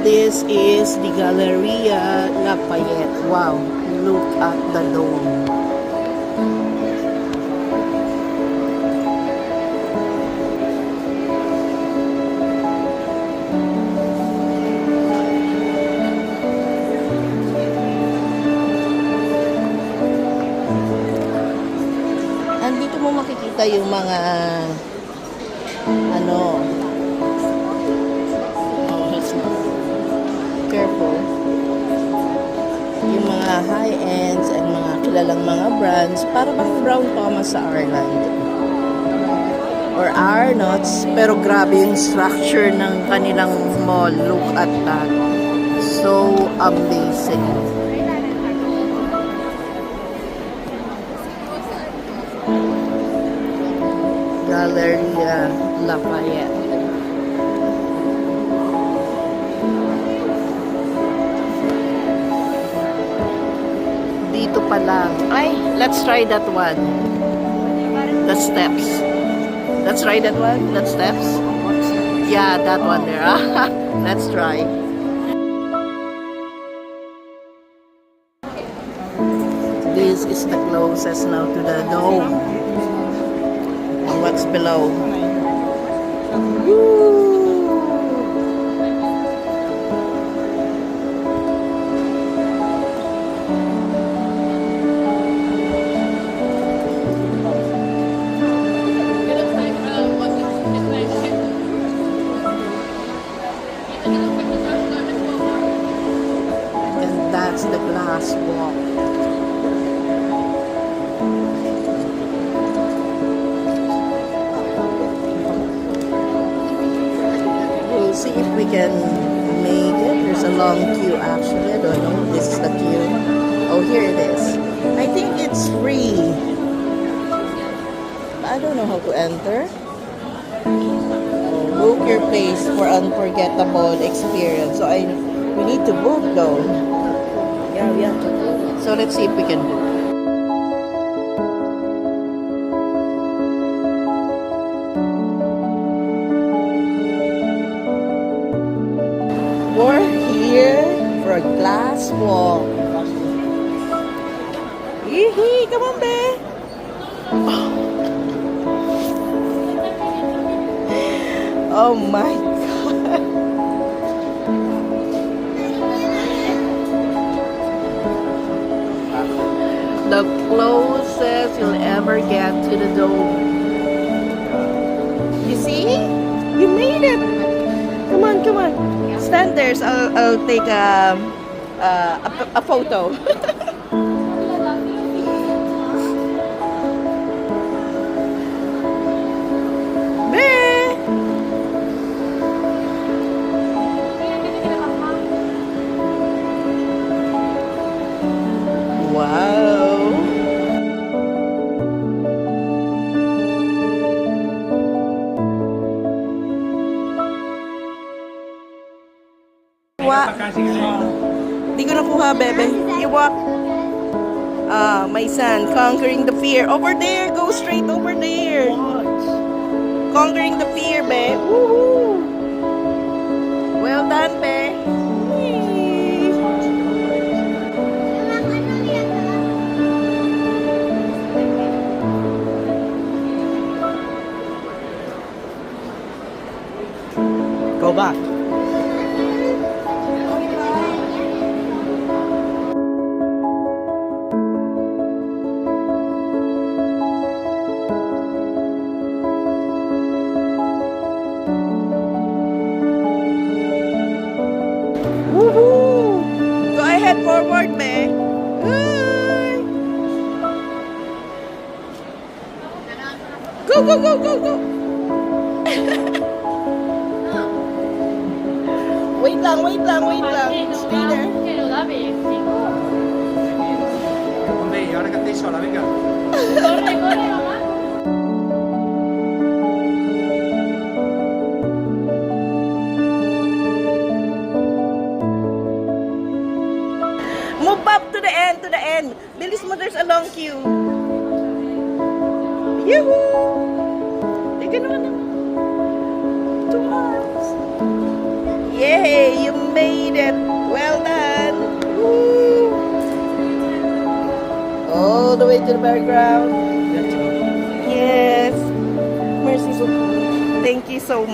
This is the Galeries Lafayette. Wow, look at the dome. Andito mo makikita yung mga careful, yung mga high-ends and mga kilalang mga brands, para bang Brown Thomas sa Ireland or Arnott's, pero grabe yung structure ng kanilang mall. Look at that, so amazing. Galeries Lafayette. Dito pa lang. Ay, let's try that one. The steps. Let's try that one. That steps. Yeah, that one there. Let's try. This is the closest now to the dome. And what's below? Woo! And that's the glass wall. We'll see if we can make it. There's a long queue actually. I don't know. This is the queue. Oh, here it is. I think it's free. I don't know how to enter. Book your place for unforgettable experience. So we need to book though. Yeah, we have to book. So let's see if we can book. We're here for a glass wall. Yee-hee, come on, babe. Oh my God. The closest you'll ever get to the dome. You see? You made it. Come on, come on. Stand there, so I'll take a photo. Wow. Walk. Di ko nakuha, bebe. You walk. My son, conquering the fear. Over there, go straight over there. Conquering the fear, babe. Woohoo. Well done, babe. Go back. Woohoo! Go ahead, forward, man. Go, go, go, go, go. Wait lang, wait lang, wait lang. Stay there. Hombre, y ahora que estáis sola, venga. Corre, corre, mamá. Move up to the end, to the end. Bilis mo, there's a long queue. Yoo-hoo! Teka naman naman. 2 months. Yay! You made made it. Well done. Woo. All the way to the background. Yes. Merci beaucoup. Thank you so much.